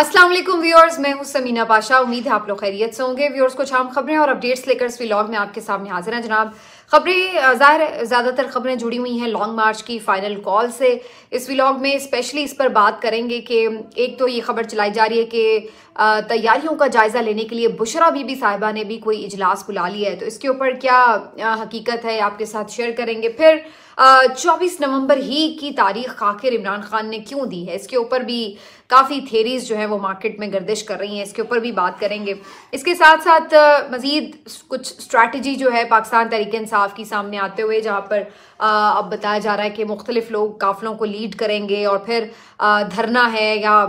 अस्सलाम वालेकुम व्यूअर्स, मैं हूं समीना पाशा। उम्मीद है आप लोग खैरियत से होंगे। व्यूअर्स, कुछ आम खबरें और अपडेट्स लेकर इस व्लॉग में आपके सामने हाजिर हैं जनाब। खबरें ज़ाहिर है ज़्यादातर खबरें जुड़ी हुई हैं लॉन्ग मार्च की फाइनल कॉल से। इस व्लॉग में स्पेशली इस पर बात करेंगे कि एक तो ये खबर चलाई जा रही है कि तैयारियों का जायजा लेने के लिए बुशरा बीबी साहिबा ने भी कोई इजलास बुला लिया है, तो इसके ऊपर क्या हकीकत है आपके साथ शेयर करेंगे। फिर 24 नवंबर ही की तारीख आखिर इमरान खान ने क्यों दी है, इसके ऊपर भी काफ़ी थेरीज जो है वो मार्केट में गर्दिश कर रही हैं, इसके ऊपर भी बात करेंगे। इसके साथ साथ मजीद कुछ स्ट्रैटेजी जो है पाकिस्तान तहरीक इंसाफ की सामने आते हुए, जहाँ पर अब बताया जा रहा है कि मुख्तलिफ लोग काफिलों को लीड करेंगे और फिर धरना है या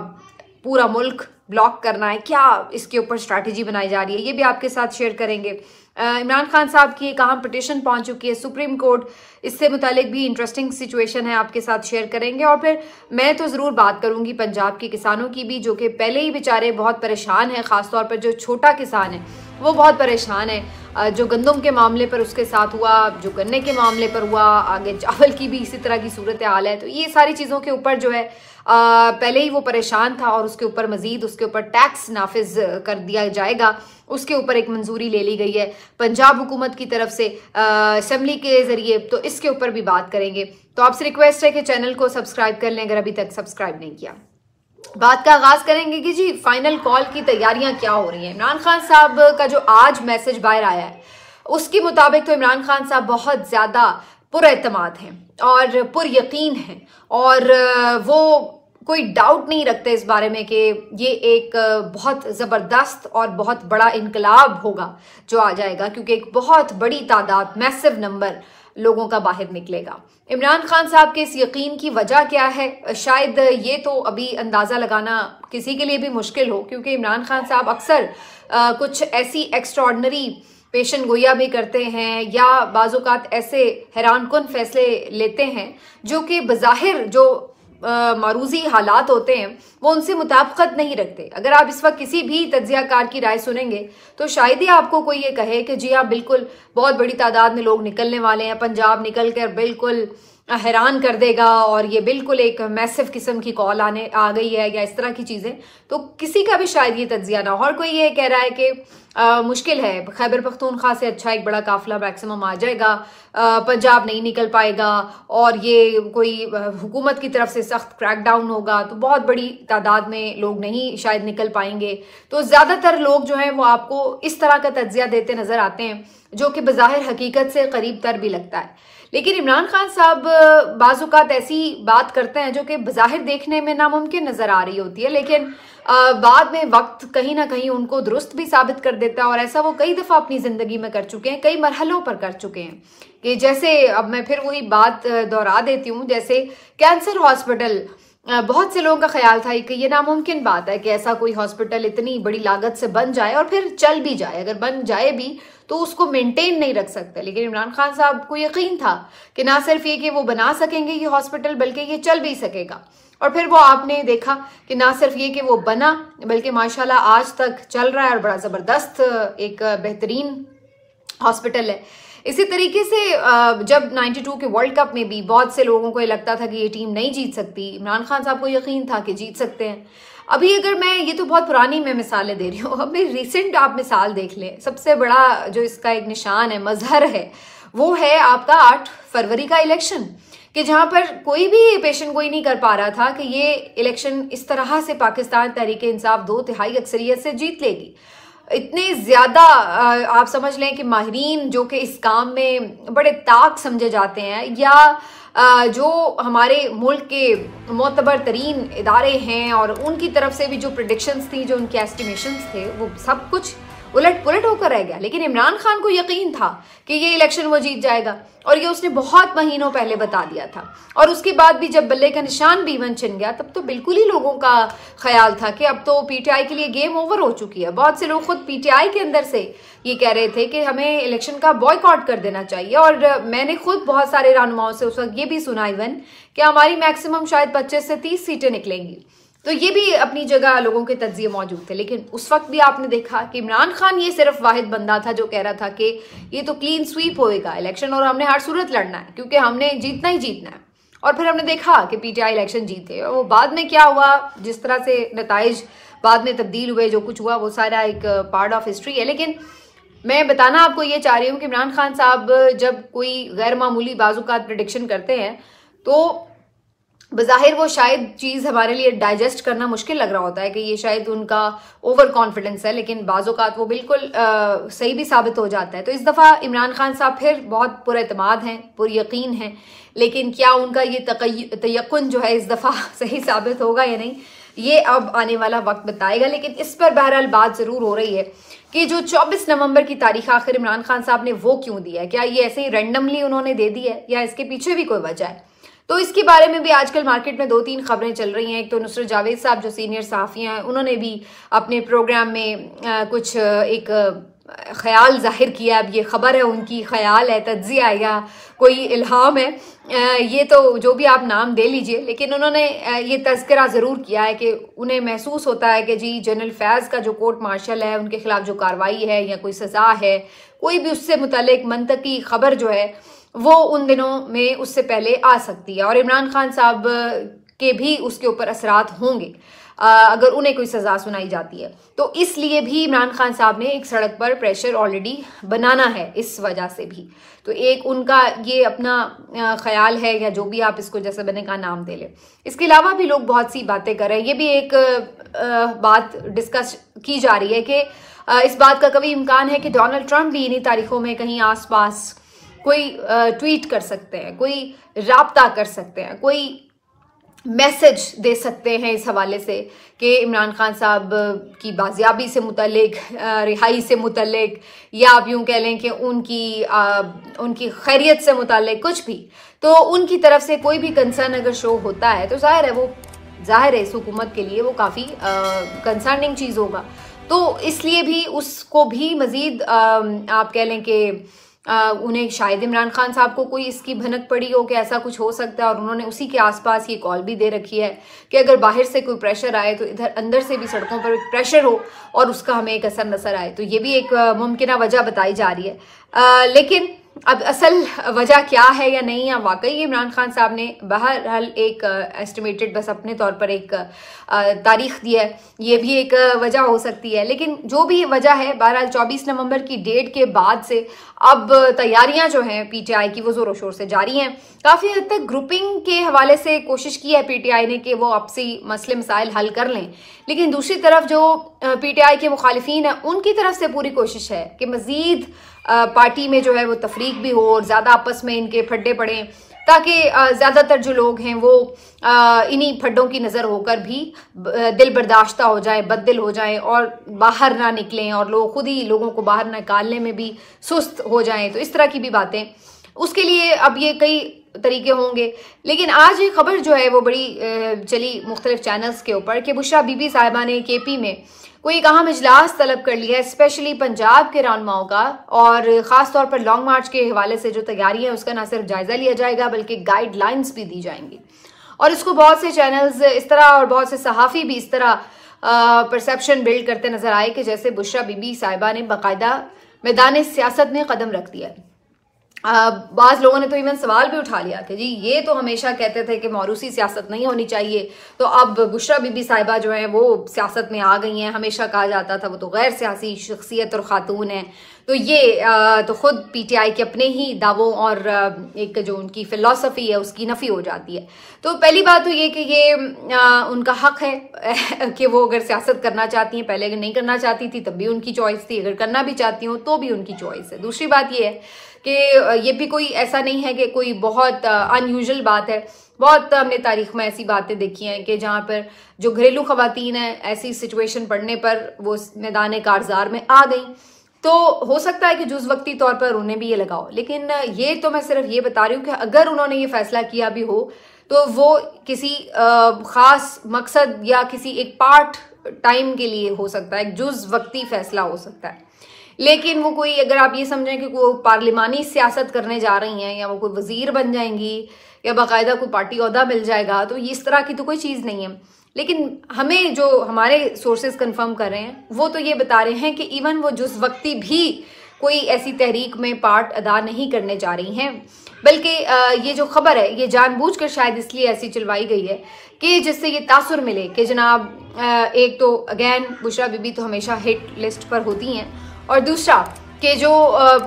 पूरा मुल्क ब्लॉक करना है, क्या इसके ऊपर स्ट्रैटेजी बनाई जा रही है, ये भी आपके साथ शेयर करेंगे। इमरान खान साहब की एक अहम पिटीशन पहुंच चुकी है सुप्रीम कोर्ट, इससे मुतालिक भी इंटरेस्टिंग सिचुएशन है, आपके साथ शेयर करेंगे। और फिर मैं तो ज़रूर बात करूंगी पंजाब के किसानों की भी, जो कि पहले ही बेचारे बहुत परेशान हैं, ख़ासतौर पर जो छोटा किसान है वो बहुत परेशान है। जो गंदम के मामले पर उसके साथ हुआ, जो गन्ने के मामले पर हुआ, आगे चावल की भी इसी तरह की सूरत हाल है। तो ये सारी चीज़ों के ऊपर जो है पहले ही वो परेशान था और उसके ऊपर मजीद उसके ऊपर टैक्स नाफिज कर दिया जाएगा, उसके ऊपर एक मंजूरी ले ली गई है पंजाब हुकूमत की तरफ से असेंबली के जरिए, तो इसके ऊपर भी बात करेंगे। तो आपसे रिक्वेस्ट है कि चैनल को सब्सक्राइब कर लें अगर अभी तक सब्सक्राइब नहीं किया। बात का आगाज करेंगे कि जी फाइनल कॉल की तैयारियां क्या हो रही हैं। इमरान खान साहब का जो आज मैसेज बाहर आया है उसके मुताबिक तो इमरान खान साहब बहुत ज्यादा पुरएतमाद हैं और पुरयकीन हैं और वो कोई डाउट नहीं रखते इस बारे में कि ये एक बहुत ज़बरदस्त और बहुत बड़ा इनकलाब होगा जो आ जाएगा, क्योंकि एक बहुत बड़ी तादाद, मैसिव नंबर लोगों का बाहर निकलेगा। इमरान खान साहब के इस यकीन की वजह क्या है, शायद ये तो अभी अंदाज़ा लगाना किसी के लिए भी मुश्किल हो, क्योंकि इमरान खान साहब अक्सर कुछ ऐसी एक्स्ट्राऑर्डिनरी पेशन गोया भी करते हैं या बाज़-औक़ात ऐसे हैरानकुन फैसले लेते हैं जो कि बज़ाहिर जो मारूजी हालात होते हैं वो उनसे मुताबिकत नहीं रखते। अगर आप इस वक्त किसी भी तज्ज़ियाकार की राय सुनेंगे तो शायद ही आपको कोई ये कहे कि जी हाँ बिल्कुल बहुत बड़ी तादाद में लोग निकलने वाले हैं, पंजाब निकल कर बिल्कुल हैरान कर देगा और ये बिल्कुल एक मैसिव किस्म की कॉल आ गई है या इस तरह की चीज़ें, तो किसी का भी शायद ये तज्जिया ना हो। और कोई ये कह रहा है कि मुश्किल है, खैबर पख्तूनख्वा से अच्छा एक बड़ा काफिला मैक्सिमम आ जाएगा, पंजाब नहीं निकल पाएगा और ये कोई हुकूमत की तरफ से सख्त क्रैकडाउन होगा तो बहुत बड़ी तादाद में लोग नहीं शायद निकल पाएंगे। तो ज़्यादातर लोग जो हैं वो आपको इस तरह का तज्जिया देते नज़र आते हैं जो कि बज़ाहिर हकीकत से करीब तर भी लगता है। लेकिन इमरान खान साहब बाज़-औक़ात ऐसी बात करते हैं जो कि बज़ाहिर देखने में नामुमकिन नज़र आ रही होती है, लेकिन बाद में वक्त कहीं ना कहीं उनको दुरुस्त भी साबित कर देता है। और ऐसा वो कई दफ़ा अपनी ज़िंदगी में कर चुके हैं, कई मरहलों पर कर चुके हैं कि जैसे अब मैं फिर वही बात दोहरा देती हूँ, जैसे कैंसर हॉस्पिटल, बहुत से लोगों का ख्याल था कि ये नामुमकिन बात है कि ऐसा कोई हॉस्पिटल इतनी बड़ी लागत से बन जाए और फिर चल भी जाए, अगर बन जाए भी तो उसको मेंटेन नहीं रख सकते। लेकिन इमरान खान साहब को यकीन था कि ना सिर्फ ये कि वो बना सकेंगे ये हॉस्पिटल, बल्कि ये चल भी सकेगा। और फिर वो आपने देखा कि ना सिर्फ ये कि वो बना बल्कि माशाल्लाह आज तक चल रहा है और बड़ा ज़बरदस्त एक बेहतरीन हॉस्पिटल है। इसी तरीके से जब 92 के वर्ल्ड कप में भी बहुत से लोगों को ये लगता था कि ये टीम नहीं जीत सकती, इमरान खान साहब को यकीन था कि जीत सकते हैं। अभी अगर मैं, ये तो बहुत पुरानी मैं मिसालें दे रही हूँ, अब मैं रिसेंट आप मिसाल देख लें, सबसे बड़ा जो इसका एक निशान है, मजहर है, वो है आपका 8 फरवरी का इलेक्शन, कि जहां पर कोई भी पेशन गोई नहीं कर पा रहा था कि ये इलेक्शन इस तरह से पाकिस्तान तहरीक इंसाफ 2/3 अक्सरियत से जीत लेगी। इतने ज़्यादा आप समझ लें कि माहिरीन जो कि इस काम में बड़े ताक समझे जाते हैं या जो हमारे मुल्क के मोतबर तरीन इदारे हैं और उनकी तरफ से भी जो प्रेडिक्शंस थी, जो उनके एस्टिमेशंस थे, वो सब कुछ उलट पुलट होकर रह गया। लेकिन इमरान खान को यकीन था कि ये इलेक्शन वो जीत जाएगा और ये उसने बहुत महीनों पहले बता दिया था। और उसके बाद भी जब बल्ले का निशान B1 छिन गया तब तो बिल्कुल ही लोगों का ख्याल था कि अब तो PTI के लिए गेम ओवर हो चुकी है। बहुत से लोग खुद PTI के अंदर से ये कह रहे थे कि हमें इलेक्शन का बॉयकॉट कर देना चाहिए। और मैंने खुद बहुत सारे रहनुमाओं से उस वक्त ये भी सुना इवन कि हमारी मैक्सिमम शायद 25 से 30 सीटें निकलेंगी। तो ये भी अपनी जगह लोगों के तज्जिए मौजूद थे। लेकिन उस वक्त भी आपने देखा कि इमरान खान ये सिर्फ वाहिद बंदा था जो कह रहा था कि ये तो क्लीन स्वीप होएगा इलेक्शन और हमने हर सूरत लड़ना है क्योंकि हमने जीतना ही जीतना है। और फिर हमने देखा कि PTI इलेक्शन जीते और वो बाद में क्या हुआ, जिस तरह से नताइज बाद में तब्दील हुए, जो कुछ हुआ वो सारा एक पार्ट ऑफ हिस्ट्री है। लेकिन मैं बताना आपको ये चाह रही हूँ कि इमरान खान साहब जब कोई गैर मामूली बाज़-औक़ात प्रेडिक्शन करते हैं तो बज़ाहिर वो शायद चीज़ हमारे लिए डाइजेस्ट करना मुश्किल लग रहा होता है कि ये शायद उनका ओवर कॉन्फिडेंस है, लेकिन बाज़-औक़ात वो बिल्कुल सही भी साबित हो जाता है। तो इस दफ़ा इमरान खान साहब फिर बहुत पुरएतमाद हैं, पुरयकीन हैं, लेकिन क्या उनका ये तयक्कुन जो है इस दफ़ा सही साबित होगा या नहीं, ये अब आने वाला वक्त बताएगा। लेकिन इस पर बहरहाल बात ज़रूर हो रही है कि जो 24 नवंबर की तारीख आखिर इमरान खान साहब ने वो क्यों दी है, क्या ये ऐसे ही रैंडमली उन्होंने दे दी है या इसके पीछे भी कोई वजह है? तो इसके बारे में भी आजकल मार्केट में 2-3 खबरें चल रही हैं। एक तो नुसरत जावेद साहब जो सीनियर सहाफ़ी हैं, उन्होंने भी अपने प्रोग्राम में कुछ एक ख्याल जाहिर किया। अब ये खबर है उनकी, ख्याल है, तज्ज़िया या कोई इल्हाम है, ये तो जो भी आप नाम दे लीजिए, लेकिन उन्होंने ये तज़किरा ज़रूर किया है कि उन्हें महसूस होता है कि जी जनरल फैज़ का जो कोर्ट मार्शल है उनके खिलाफ जो कार्रवाई है या कोई सज़ा है, कोई भी उससे मुतल्लिक मंतकी खबर जो है वो उन दिनों में उससे पहले आ सकती है और इमरान खान साहब के भी उसके ऊपर असरात होंगे अगर उन्हें कोई सज़ा सुनाई जाती है। तो इसलिए भी इमरान खान साहब ने एक सड़क पर प्रेशर ऑलरेडी बनाना है, इस वजह से भी। तो एक उनका ये अपना ख्याल है या जो भी आप इसको जैसे मैंने कहा नाम दे लें। इसके अलावा भी लोग बहुत सी बातें कर रहे हैं। ये भी एक बात डिस्कस की जा रही है कि इस बात का कभी इम्कान है कि डोनाल्ड ट्रंप भी इन्हीं तारीखों में कहीं आसपास कोई ट्वीट कर सकते हैं, कोई राब्ता कर सकते हैं, कोई मैसेज दे सकते हैं इस हवाले से कि इमरान खान साहब की बाजियाबी से मुतल्लिक, रिहाई से मुतल्लिक, या आप यूँ कह लें कि उनकी खैरियत से मुतल्लिक कुछ भी। तो उनकी तरफ से कोई भी कंसर्न अगर शो होता है तो ज़ाहिर है इस हुकूमत के लिए वो काफ़ी कंसर्निंग चीज़ होगा। तो इसलिए भी उसको भी मज़ीद आप कह लें कि उन्हें शायद इमरान खान साहब को कोई इसकी भनक पड़ी हो कि ऐसा कुछ हो सकता है और उन्होंने उसी के आसपास ये कॉल भी दे रखी है कि अगर बाहर से कोई प्रेशर आए तो इधर अंदर से भी सड़कों पर प्रेशर हो और उसका हमें एक असर नजर आए। तो ये भी एक मुमकिन वजह बताई जा रही है। लेकिन अब असल वजह क्या है या नहीं, या वाकई इमरान खान साहब ने बहरहाल एक एस्टिमेटेड बस अपने तौर पर एक तारीख दी है, ये भी एक वजह हो सकती है। लेकिन जो भी वजह है, बहरहाल 24 नवंबर की डेट के बाद से अब तैयारियां जो हैं पीटीआई की वो ज़ोरों शोर से जारी हैं। काफ़ी हद तक ग्रुपिंग के हवाले से कोशिश की है पीटीआई ने कि वो आपसी मसले मसाइल हल कर लें, लेकिन दूसरी तरफ जो पीटीआई के मुखालिफिन हैं उनकी तरफ से पूरी कोशिश है कि मज़ीद पार्टी में जो है वो तफरीक भी हो और ज़्यादा आपस में इनके फड्डे पड़ें, ताकि ज़्यादातर जो लोग हैं वो इन्हीं फड्डों की नज़र होकर भी दिल बर्दाश्ता हो जाए, बददिल हो जाए और बाहर ना निकलें और लोग खुद ही लोगों को बाहर निकालने में भी सुस्त हो जाएं। तो इस तरह की भी बातें, उसके लिए अब ये कई तरीके होंगे। लेकिन आज ये खबर जो है वो बड़ी चली मुख्तलिफ चैनल्स के ऊपर कि बुशरा बीबी साहिबा ने केपी में कोई एक अहम इजलास तलब कर लिया है, स्पेशली पंजाब के रहनुमाओं का, और ख़ास तौर पर लॉन्ग मार्च के हवाले से जो तैयारी है उसका ना सिर्फ जायज़ा लिया जाएगा बल्कि गाइडलाइंस भी दी जाएंगी। और इसको बहुत से चैनल्स इस तरह और बहुत से सहाफ़ी भी इस तरह परसेप्शन बिल्ड करते नजर आए कि जैसे बुशरा बीबी साहिबा ने बाकायदा मैदान सियासत में कदम रख दिया है। बाज़ लोगों ने तो इवन सवाल भी उठा लिया कि जी ये तो हमेशा कहते थे कि मौरूसी सियासत नहीं होनी चाहिए, तो अब बुशरा बीबी साहिबा जो है वो सियासत में आ गई हैं। हमेशा कहा जाता था वो तो गैर सियासी शख्सियत और ख़ातून है। तो ये तो खुद पीटीआई के अपने ही दावों और एक जो उनकी फ़िलॉसफ़ी है उसकी नफ़ी हो जाती है। तो पहली बात तो ये कि ये उनका हक़ है कि वो अगर सियासत करना चाहती हैं, पहले अगर नहीं करना चाहती थी तब भी उनकी चॉइस थी, अगर करना भी चाहती हूँ तो भी उनकी चॉइस है। दूसरी बात ये है कि ये भी कोई ऐसा नहीं है कि कोई बहुत अनयूजुअल बात है। बहुत हमने तारीख में ऐसी बातें देखी हैं कि जहाँ पर जो घरेलू ख़वातीन हैं ऐसी सिचुएशन पड़ने पर वो मैदान कारज़ार में आ गई। तो हो सकता है कि जुज़ वक्ती तौर पर उन्हें भी ये लगाओ, लेकिन ये तो मैं सिर्फ ये बता रही हूँ कि अगर उन्होंने ये फैसला किया भी हो तो वो किसी ख़ास मकसद या किसी एक पार्ट टाइम के लिए हो सकता है, एक जुज़ वक्ती फैसला हो सकता है। लेकिन वो कोई, अगर आप ये समझें कि वो पार्लिमानी सियासत करने जा रही हैं या वो कोई वज़ीर बन जाएंगी या बाकायदा कोई पार्टी ओहदा मिल जाएगा, तो इस तरह की तो कोई चीज़ नहीं है। लेकिन हमें जो हमारे सोर्सेज कंफर्म कर रहे हैं वो तो ये बता रहे हैं कि इवन वो जुज़ वक्ती भी कोई ऐसी तहरीक में पार्ट अदा नहीं करने जा रही हैं, बल्कि ये जो खबर है ये जानबूझकर शायद इसलिए ऐसी चलवाई गई है कि जिससे ये तासुर मिले कि जनाब एक तो अगेन बुशरा बीबी तो हमेशा हिट लिस्ट पर होती हैं, और दूसरा कि जो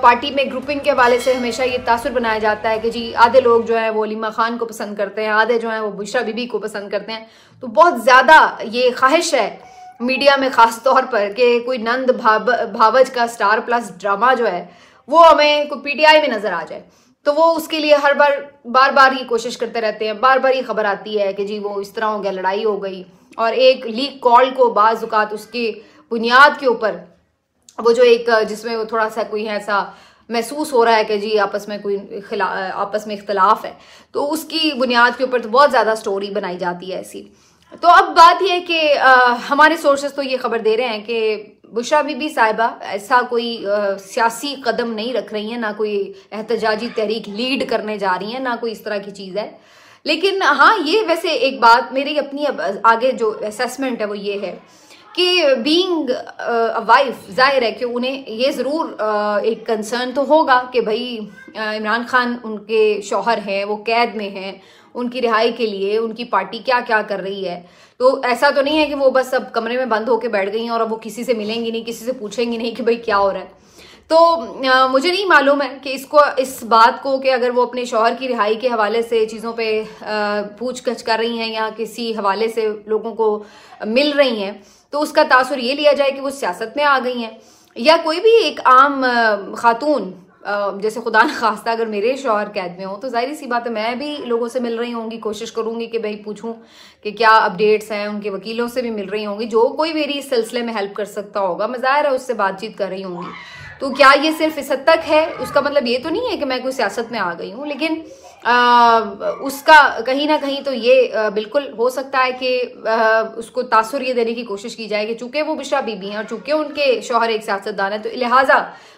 पार्टी में ग्रुपिंग के हवाले से हमेशा ये तासुर बनाया जाता है कि जी आधे लोग जो है वो अलीमा खान को पसंद करते हैं, आधे जो है वो बुशरा बीबी को पसंद करते हैं। तो बहुत ज़्यादा ये ख्वाहिश है मीडिया में ख़ास तौर पर कि कोई नंद भावज का स्टार प्लस ड्रामा जो है वो हमें कोई PTI में नज़र आ जाए। तो वो उसके लिए हर बार ये कोशिश करते रहते हैं, बार ये खबर आती है कि जी वो इस तरह हो गया, लड़ाई हो गई, और एक लीक कॉल को बाज़ औक़ात उसके बुनियाद के ऊपर वो जो एक जिसमें वो थोड़ा सा कोई ऐसा महसूस हो रहा है कि जी आपस में इख्तलाफ है, तो उसकी बुनियाद के ऊपर तो बहुत ज़्यादा स्टोरी बनाई जाती है ऐसी। तो अब बात यह है कि हमारे सोर्सेस तो ये खबर दे रहे हैं कि बुशरा बीबी साहिबा ऐसा कोई सियासी कदम नहीं रख रही हैं, ना कोई एहतजाजी तहरीक लीड करने जा रही हैं, ना कोई इस तरह की चीज़ है। लेकिन हाँ, ये वैसे एक बात मेरी अपनी आगे जो असेसमेंट है वो ये है कि बीइंग अ वाइफ जाहिर है कि उन्हें ये ज़रूर एक कंसर्न तो होगा कि भाई इमरान खान उनके शौहर हैं, वो कैद में हैं, उनकी रिहाई के लिए उनकी पार्टी क्या क्या कर रही है। तो ऐसा तो नहीं है कि वो बस अब कमरे में बंद होकर बैठ गई हैं और अब वो किसी से मिलेंगी नहीं, किसी से पूछेंगी नहीं कि भाई क्या हो रहा है। तो मुझे नहीं मालूम है कि इस बात को कि अगर वो अपने शौहर की रिहाई के हवाले से चीज़ों पे पूछगछ कर रही हैं या किसी हवाले से लोगों को मिल रही हैं, तो उसका तासुर ये लिया जाए कि वो सियासत में आ गई हैं, या कोई भी एक आम खातून जैसे खुदा न खास्ता अगर मेरे शौहर कैद में हो तो जाहिर सी बात है मैं भी लोगों से मिल रही होंगी, कोशिश करूंगी कि भाई पूछूं कि क्या अपडेट्स हैं, उनके वकीलों से भी मिल रही होंगी, जो कोई मेरी इस सिलसिले में हेल्प कर सकता होगा मैं ज़ाहिर है उससे बातचीत कर रही होंगी। तो क्या ये सिर्फ इस हद तक है? उसका मतलब ये तो नहीं है कि मैं कोई सियासत में आ गई हूँ, लेकिन उसका कहीं ना कहीं तो ये बिल्कुल हो सकता है कि उसको तासुर ये देने की कोशिश की जाए कि चूंकि वो बुशरा बीबी हैं और चूंकि उनके शौहर एक सियासतदान है तो लिहाजा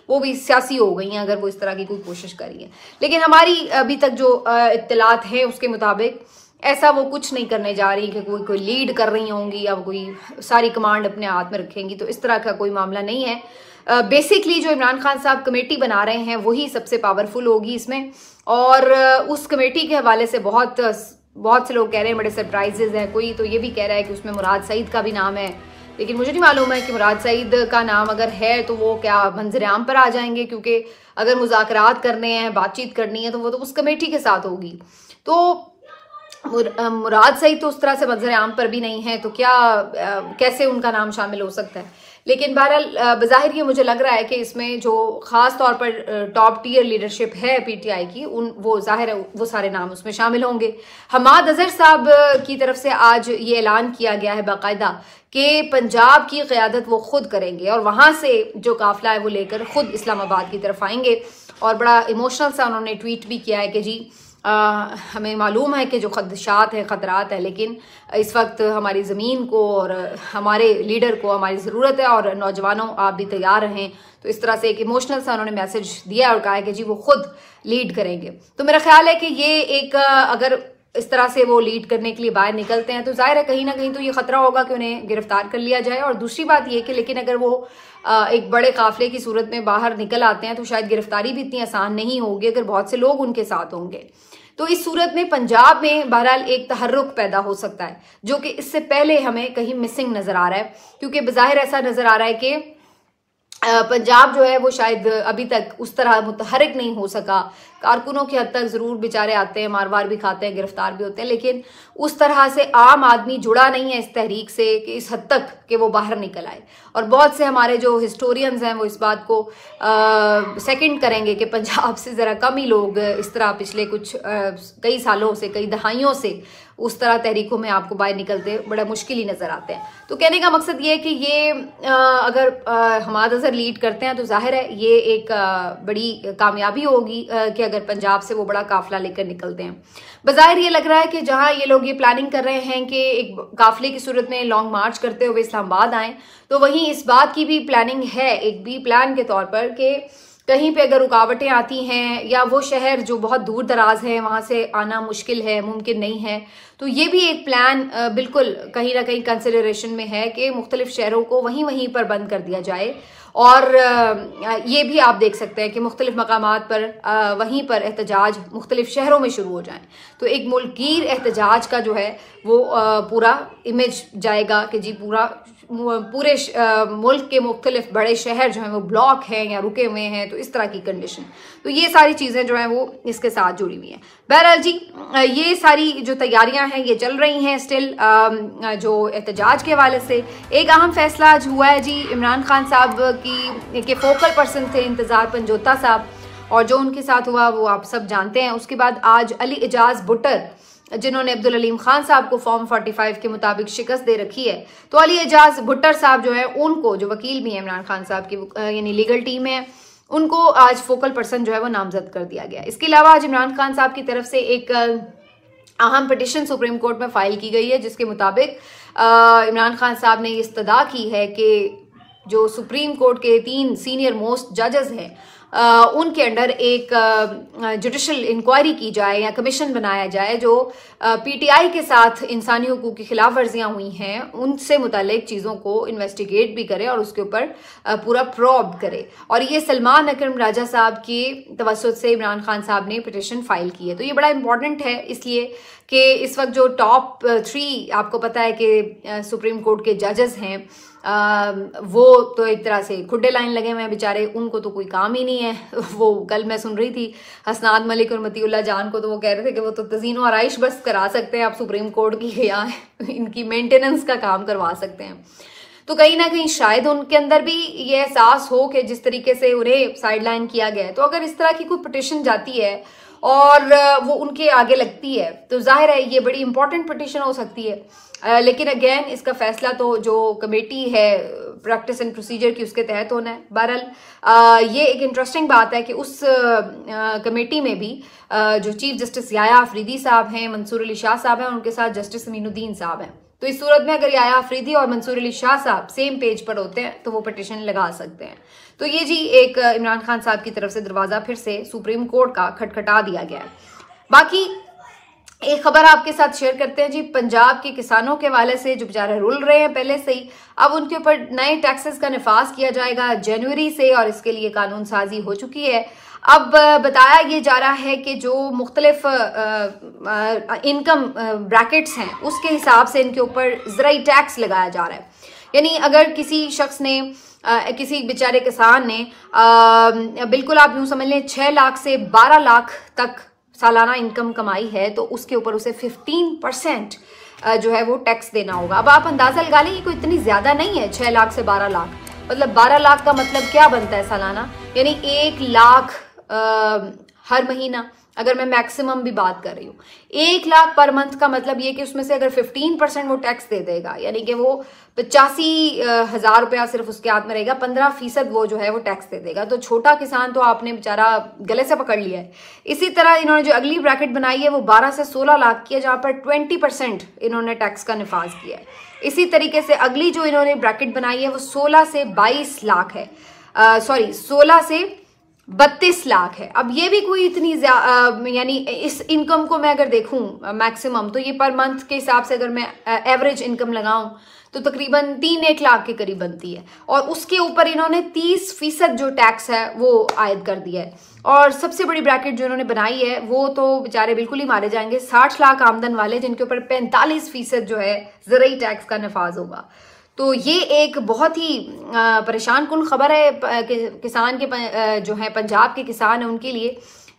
वो भी सियासी हो गई हैं अगर वो इस तरह की कोई कोशिश करी है। लेकिन हमारी अभी तक जो इत्तलात हैं उसके मुताबिक ऐसा वो कुछ नहीं करने जा रही कि कोई लीड कर रही होंगी या कोई सारी कमांड अपने हाथ में रखेंगी, तो इस तरह का कोई मामला नहीं है। बेसिकली जो इमरान खान साहब कमेटी बना रहे हैं वही सबसे पावरफुल होगी इसमें, और उस कमेटी के हवाले से बहुत से लोग कह रहे हैं बड़े सरप्राइजेज हैं। कोई तो ये भी कह रहा है कि उसमें मुराद सईद का भी नाम है, लेकिन मुझे नहीं मालूम है कि मुराद सईद का नाम अगर है तो वो क्या मंजर आम पर आ जाएंगे, क्योंकि अगर मुज़ाकरात करने हैं, बातचीत करनी है तो वो तो उस कमेटी के साथ होगी। तो मुराद सईद तो उस तरह से मंजर आम पर भी नहीं है, तो क्या कैसे उनका नाम शामिल हो सकता है। लेकिन बहरहाल बज़ाहिर ये मुझे लग रहा है कि इसमें जो ख़ास तौर पर टॉप टियर लीडरशिप है PTI की वो ज़ाहिर है वो सारे नाम उसमें शामिल होंगे। हमाद अज़हर साहब की तरफ से आज ये ऐलान किया गया है बाकायदा कि पंजाब की क़यादत वो खुद करेंगे और वहाँ से जो काफ़िला है वो लेकर खुद इस्लामाबाद की तरफ आएंगे। और बड़ा इमोशनल सा उन्होंने ट्वीट भी किया है कि जी हमें मालूम है कि जो खदशात हैं, ख़तरात है, लेकिन इस वक्त हमारी ज़मीन को और हमारे लीडर को हमारी ज़रूरत है और नौजवानों आप भी तैयार रहें। तो इस तरह से एक इमोशनल सा उन्होंने मैसेज दिया और कहा है कि जी वो खुद लीड करेंगे। तो मेरा ख्याल है कि ये एक अगर इस तरह से वो लीड करने के लिए बाहर निकलते हैं तो जाहिर है कहीं ना कहीं तो ये खतरा होगा कि उन्हें गिरफ्तार कर लिया जाए। और दूसरी बात ये कि लेकिन अगर वो एक बड़े काफिले की सूरत में बाहर निकल आते हैं तो शायद गिरफ्तारी भी इतनी आसान नहीं होगी अगर बहुत से लोग उनके साथ होंगे। तो इस सूरत में पंजाब में बहरहाल एक तहर्रुक पैदा हो सकता है जो कि इससे पहले हमें कहीं मिसिंग नजर आ रहा है, क्योंकि बज़ाहिर ऐसा नजर आ रहा है कि पंजाब जो है वो शायद अभी तक उस तरह मुतहरिक नहीं हो सका। कारकुनों की हद तक ज़रूर बेचारे आते हैं, मार वार भी खाते हैं, गिरफ्तार भी होते हैं, लेकिन उस तरह से आम आदमी जुड़ा नहीं है इस तहरीक से कि इस हद तक कि वो बाहर निकल आए। और बहुत से हमारे जो हिस्टोरियंस हैं वो इस बात को सेकंड करेंगे कि पंजाब से ज़रा कम ही लोग इस तरह पिछले कुछ कई सालों से, कई दहाइयों से उस तरह तहरीकों में आपको बाहर निकलते बड़ा मुश्किल ही नज़र आते हैं। तो कहने का मकसद ये है कि ये अगर हमाद अज़हर लीड करते हैं तो जाहिर है ये एक बड़ी कामयाबी होगी कि अगर पंजाब से वो बड़ा काफिला लेकर निकलते हैं। बज़ाहिर ये लग रहा है कि जहां ये लोग ये प्लानिंग कर रहे हैं कि एक काफिले की सूरत में लॉन्ग मार्च करते हुए इस्लामाबाद आएँ, तो वहीं इस बात की भी प्लानिंग है एक बी प्लान के तौर पर कि कहीं पे अगर रुकावटें आती हैं या वो शहर जो बहुत दूर दराज है वहाँ से आना मुश्किल है, मुमकिन नहीं है, तो ये भी एक प्लान बिल्कुल कहीं ना कहीं कंसिडरेशन में है कि मुख्तलिफ शहरों को वहीं वहीं पर बंद कर दिया जाए। और ये भी आप देख सकते हैं कि मुख्तलिफ मकामात पर वहीं पर एहतजाज मुख्तलिफ शहरों में शुरू हो जाएं, तो एक मुल्कगीर एहतजाज का जो है वो पूरा इमेज जाएगा कि जी पूरे मुल्क के मुख्तलिफ बड़े शहर जो हैं वो ब्लॉक हैं या रुके हुए हैं, तो इस तरह की कंडीशन। तो ये सारी चीज़ें जो हैं वो इसके साथ जुड़ी हुई हैं। बहरहाल जी ये सारी जो तैयारियां हैं ये चल रही हैं स्टिल। जो एहतजाज के हवाले से एक अहम फैसला आज हुआ है जी, इमरान खान साहब के फोकल पर्सन थे इंतज़ार पंजोता साहब, और जो उनके साथ हुआ वो आप सब जानते हैं। उसके बाद आज अली एजाज भुट्टर जिन्होंने अब्दुल हलीम खान साहब को फॉर्म 45 के मुताबिक शिकस्त दे रखी है, तो अली एजाज भुट्टर साहब जो है उनको, जो वकील भी है इमरान खान साहब की यानी लीगल टीम है, उनको आज फोकल पर्सन जो है वो नामजद कर दिया गया। इसके अलावा आज इमरान खान साहब की तरफ से एक अहम पिटिशन सुप्रीम कोर्ट में फाइल की गई है, जिसके मुताबिक इमरान खान साहब ने इस्तदा की है कि जो सुप्रीम कोर्ट के 3 सीनियर मोस्ट जजेस हैं उनके अंडर एक जुडिशल इंक्वायरी की जाए या कमीशन बनाया जाए जो पीटीआई के साथ इंसानी हुकूक की खिलाफ वर्जियां हुई हैं उनसे मुतालिक चीज़ों को इन्वेस्टिगेट भी करे और उसके ऊपर पूरा प्रोब करे। और ये सलमान अकरम राजा साहब की तवस्सुत से इमरान खान साहब ने पिटिशन फाइल की है। तो ये बड़ा इंपॉर्टेंट है इसलिए कि इस वक्त जो टॉप 3 आपको पता है कि सुप्रीम कोर्ट के जजेस हैं वो तो एक तरह से खुड्डे लाइन लगे हुए हैं बेचारे, उनको तो कोई काम ही नहीं है। वो कल मैं सुन रही थी हसनात मलिक और मतीउल्लाह जान को, तो वो कह रहे थे कि वो तो तज़ीन और आइश बस करा सकते हैं आप सुप्रीम कोर्ट की, यहाँ इनकी मेंटेनेंस का काम करवा सकते हैं। तो कहीं ना कहीं शायद उनके अंदर भी ये एहसास हो कि जिस तरीके से उन्हें साइडलाइन किया गया है, तो अगर इस तरह की कोई पिटिशन जाती है और वो उनके आगे लगती है तो जाहिर है ये बड़ी इंपॉर्टेंट पिटिशन हो सकती है। लेकिन अगेन इसका फैसला तो जो कमेटी है प्रैक्टिस एंड प्रोसीजर की उसके तहत होना है। बहरहाल ये एक इंटरेस्टिंग बात है कि उस कमेटी में भी जो चीफ जस्टिस याया अफरीदी साहब हैं, मंसूर अली शाह साहब हैं और उनके साथ जस्टिस अमीनुद्दीन साहब हैं। तो इस सूरत में अगर याया अफरीदी और मंसूर अली शाह साहब सेम पेज पर होते हैं तो वो पिटिशन लगा सकते हैं। तो ये जी एक इमरान खान साहब की तरफ से दरवाजा फिर से सुप्रीम कोर्ट का खटखटा दिया गया है। बाकी एक खबर आपके साथ शेयर करते हैं जी, पंजाब के किसानों के हवाले से जो बेचारे रुल रहे हैं पहले से ही, अब उनके ऊपर नए टैक्सेस का निफाज किया जाएगा जनवरी से और इसके लिए कानून साजी हो चुकी है। अब बताया ये जा रहा है कि जो मुख्तलिफ इनकम ब्रैकेट्स हैं उसके हिसाब से इनके ऊपर ज़राई टैक्स लगाया जा रहा है। यानी अगर किसी शख्स ने किसी बेचारे किसान ने बिल्कुल आप यूं समझ लें 6 लाख से 12 लाख तक सालाना इनकम कमाई है तो उसके ऊपर उसे 15% जो है वो टैक्स देना होगा। अब आप अंदाजा लगा लें, ये कोई इतनी ज्यादा नहीं है 6 लाख से 12 लाख, मतलब 12 लाख का मतलब क्या बनता है सालाना, यानी 1 लाख हर महीना। अगर मैं मैक्सिमम भी बात कर रही हूँ 1 लाख पर मंथ का मतलब ये कि उसमें से अगर 15% वो टैक्स दे देगा यानी कि वो 85,000 रुपया सिर्फ उसके हाथ में रहेगा, 15% वो जो है वो टैक्स दे देगा। तो छोटा किसान तो आपने बेचारा गले से पकड़ लिया है। इसी तरह इन्होंने जो अगली ब्रैकेट बनाई है वो 12 से 16 लाख की है जहाँ पर 20% इन्होंने टैक्स का निफाज किया है। इसी तरीके से अगली जो इन्होंने ब्रैकेट बनाई है वो 16 से 22 लाख है, 16 से 32 लाख है। अब ये भी कोई इतनी यानी इस इनकम को मैं अगर देखूं मैक्सिमम तो ये पर मंथ के हिसाब से अगर मैं एवरेज इनकम लगाऊं तो तकरीबन 3-1 लाख के करीब बनती है और उसके ऊपर इन्होंने 30% जो टैक्स है वो आयद कर दिया है। और सबसे बड़ी ब्रैकेट जो इन्होंने बनाई है वो तो बेचारे बिल्कुल ही मारे जाएंगे, 60 लाख आमदन वाले जिनके ऊपर 45% जो है ज़राई टैक्स का नफाज होगा। तो ये एक बहुत ही परेशान कुन खबर है किसान के जो है पंजाब के किसान है उनके लिए,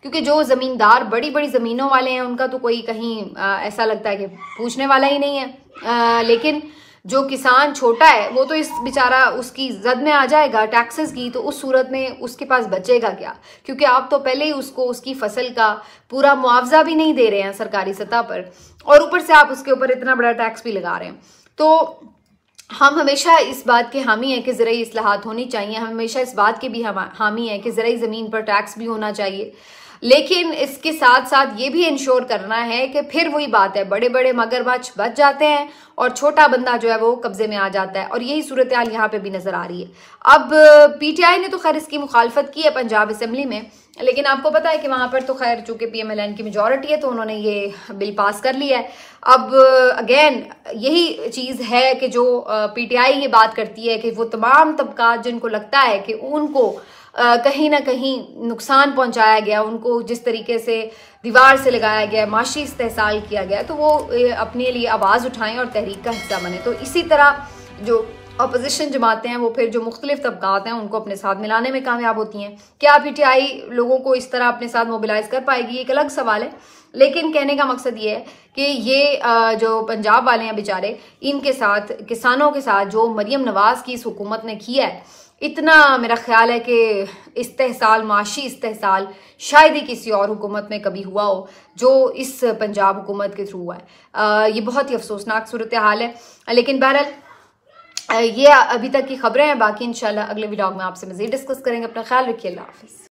क्योंकि जो ज़मींदार बड़ी बड़ी ज़मीनों वाले हैं उनका तो कोई कहीं ऐसा लगता है कि पूछने वाला ही नहीं है, लेकिन जो किसान छोटा है वो तो इस बेचारा उसकी जद में आ जाएगा टैक्सेस की, तो उस सूरत में उसके पास बचेगा क्या, क्योंकि आप तो पहले ही उसको उसकी फसल का पूरा मुआवजा भी नहीं दे रहे हैं सरकारी सतह पर और ऊपर से आप उसके ऊपर इतना बड़ा टैक्स भी लगा रहे हैं। तो हम हमेशा इस बात के हामी हैं कि ज़राई इस्लाहात होनी चाहिए, हम हमेशा इस बात के भी हामी हैं कि ज़राई ज़मीन पर टैक्स भी होना चाहिए, लेकिन इसके साथ साथ ये भी इंश्योर करना है कि फिर वही बात है बड़े बड़े मगरमच्छ बच जाते हैं और छोटा बंदा जो है वो कब्जे में आ जाता है और यही सूरत हाल यहाँ पे भी नजर आ रही है। अब पीटीआई ने तो खैर इसकी मुखालफत की है पंजाब असेंबली में, लेकिन आपको पता है कि वहां पर तो खैर चूंकि PMLN की मेजॉरिटी है तो उन्होंने ये बिल पास कर लिया है। अब अगेन यही चीज है कि जो PTI ये बात करती है कि वो तमाम तबकात जिनको लगता है कि उनको कहीं ना कहीं नुकसान पहुंचाया गया, उनको जिस तरीके से दीवार से लगाया गया, माशी इस्तेहसाल किया गया, तो वो अपने लिए आवाज़ उठाएं और तहरीक का हिस्सा बने। तो इसी तरह जो अपोजिशन जमातें हैं वो फिर जो मुख्तलिफ तबकात हैं उनको अपने साथ मिलाने में कामयाब होती हैं। क्या PTI लोगों को इस तरह अपने साथ मोबिलाइज कर पाएगी, एक अलग सवाल है। लेकिन कहने का मकसद ये है कि ये जो पंजाब वाले हैं बेचारे, इनके साथ किसानों के साथ जो मरियम नवाज की इस हुकूमत ने किया है, इतना मेरा ख्याल है कि इस्तेहसाल, माशी इस्तेहसाल शायद ही किसी और हुकूमत में कभी हुआ हो जो इस पंजाब हुकूमत के थ्रू हुआ है। ये बहुत ही अफसोसनाक सूरत हाल है। लेकिन बहरहाल ये अभी तक की खबरें हैं, बाकी इंशाल्लाह अगले व्लॉग में आपसे मज़ीद डिस्कस करेंगे। अपना ख्याल रखिए, अल्लाह हाफ़िज़।